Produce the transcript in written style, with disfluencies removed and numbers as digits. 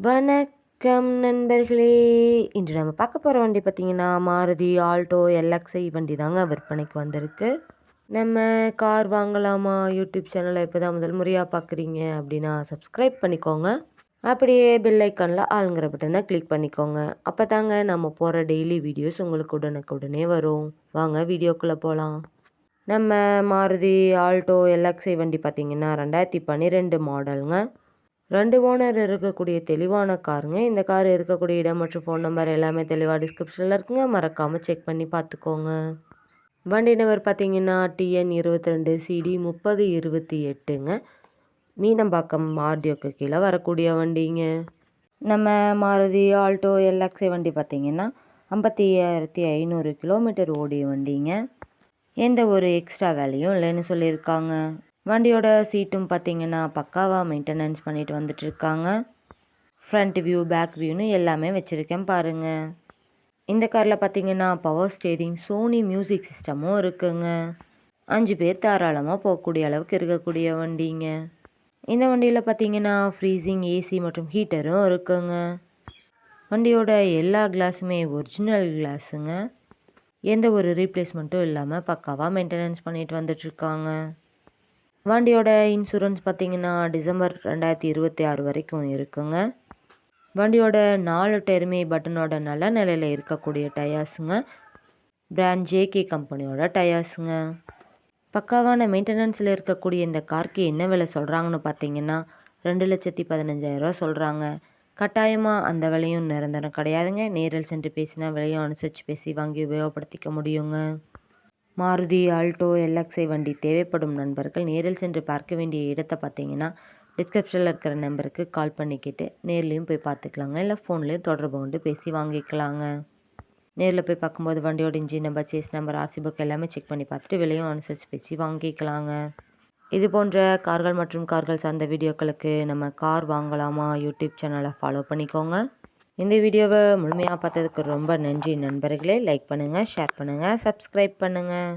வணக்கம் நண்பர்களே. இன்று நம்ம பார்க்க போகிற வண்டி பார்த்திங்கன்னா மாருதி ஆல்டோ எல்எக்ஸ்ஐ வண்டி தாங்க விற்பனைக்கு வந்திருக்கு. நம்ம கார் வாங்கலாமா யூடியூப் சேனலை இப்போ தான் முதல் முறையாக பார்க்குறீங்க அப்படின்னா சப்ஸ்கிரைப் பண்ணிக்கோங்க. அப்படியே பெல் ஐக்கானில் ஆளுங்கிற பட்டனை கிளிக் பண்ணிக்கோங்க. அப்போ தாங்க நம்ம போகிற டெய்லி வீடியோஸ் உங்களுக்கு உடனுக்குடனே வரும். வாங்க வீடியோக்குள்ளே போகலாம். நம்ம மாருதி ஆல்டோ எல்எக்ஸ்ஐ வண்டி பார்த்திங்கன்னா 2012 மாடலுங்க. 2 ஓனர் இருக்கக்கூடிய தெளிவான காருங்க. இந்த கார் இருக்கக்கூடிய இடம் மற்றும் ஃபோன் நம்பர் எல்லாமே தெளிவாக டிஸ்கிரிப்ஷனில் இருக்குங்க. மறக்காமல் செக் பண்ணி பார்த்துக்கோங்க. வண்டி நம்பர் பார்த்தீங்கன்னா TN 22 CD 3028ங்க. மீனம்பாக்கம் ஆர்டிஓக்கு கீழே வரக்கூடிய வண்டிங்க. நம்ம மாருதி ஆல்டோ எல்எக்ஸ்ஐ வண்டி பார்த்தீங்கன்னா 55,500 கிலோமீட்டர் ஓடிய வண்டிங்க. எந்த ஒரு எக்ஸ்ட்ரா வேலையும் இல்லைன்னு சொல்லியிருக்காங்க. வண்டியோட சீட்டும் பார்த்தீங்கன்னா பக்காவாக மெயின்டெனன்ஸ் பண்ணிட்டு வந்துட்டுருக்காங்க. ஃப்ரண்ட் வியூ பேக் வியூன்னு எல்லாமே வச்சுருக்கேன் பாருங்கள். இந்த காரில் பார்த்தீங்கன்னா பவர் ஸ்டேரிங் சோனி மியூசிக் சிஸ்டமும் இருக்குங்க. 5 பேர் தாராளமாக போகக்கூடிய அளவுக்கு இருக்கக்கூடிய வண்டிங்க. இந்த வண்டியில் பார்த்தீங்கன்னா ஃப்ரீசிங் ஏசி மற்றும் ஹீட்டரும் இருக்குங்க. வண்டியோட எல்லா கிளாஸுமே ஒரிஜினல் கிளாஸுங்க. எந்த ஒரு ரீப்ளேஸ்மெண்ட்டும் இல்லாமல் பக்காவாக மெயின்டெனன்ஸ் பண்ணிட்டு வந்துட்டுருக்காங்க. வண்டியோட இன்சூரன்ஸ் பார்த்தீங்கன்னா டிசம்பர் 2026 வரைக்கும் இருக்குங்க. வண்டியோட 4 டயருமே பட்டனோட நல்ல நிலையில் இருக்கக்கூடிய டயர்ஸுங்க. பிராண்ட் JK கம்பெனியோட டயர்ஸுங்க. பக்காவான மெயின்டெனன்ஸில் இருக்கக்கூடிய இந்த காருக்கு என்ன விலை சொல்கிறாங்கன்னு பார்த்தீங்கன்னா 2,15,000 சொல்கிறாங்க. கட்டாயமாக அந்த விலையும் நிரந்தரம் கிடையாதுங்க. நேரில் சென்று பேசினா விலையும் அனுசரித்து பேசி வாங்கி உபயோகப்படுத்திக்க முடியுங்க. மாருதி ஆல்டோ எல்எக்ஸ்ஐ வண்டி தேவைப்படும் நண்பர்கள் நேரில் சென்று பார்க்க வேண்டிய இடத்தை பார்த்தீங்கன்னா டிஸ்கிரிப்ஷனில் இருக்கிற நம்பருக்கு கால் பண்ணிக்கிட்டு நேர்லேயும் போய் பார்த்துக்கலாங்க. இல்லை ஃபோன்லேயும் தொடர்பு கொண்டு பேசி வாங்கிக்கலாங்க. நேரில் போய் பார்க்கும்போது வண்டியோட engine number chassis number RC book எல்லாமே செக் பண்ணி பார்த்துட்டு விலையும் அனுசரித்து பேசி வாங்கிக்கலாங்க. இது போன்ற கார்கள் மற்றும் கார்கள் சார்ந்த வீடியோக்களுக்கு நம்ம கார் வாங்கலாமா யூடியூப் சேனலை ஃபாலோ பண்ணிக்கோங்க. இந்த வீடியோவை முழுமையாக பார்த்ததுக்கு ரொம்ப நன்றி நண்பர்களே. லைக் பண்ணுங்கள், ஷேர் பண்ணுங்கள், சப்ஸ்கிரைப் பண்ணுங்கள்.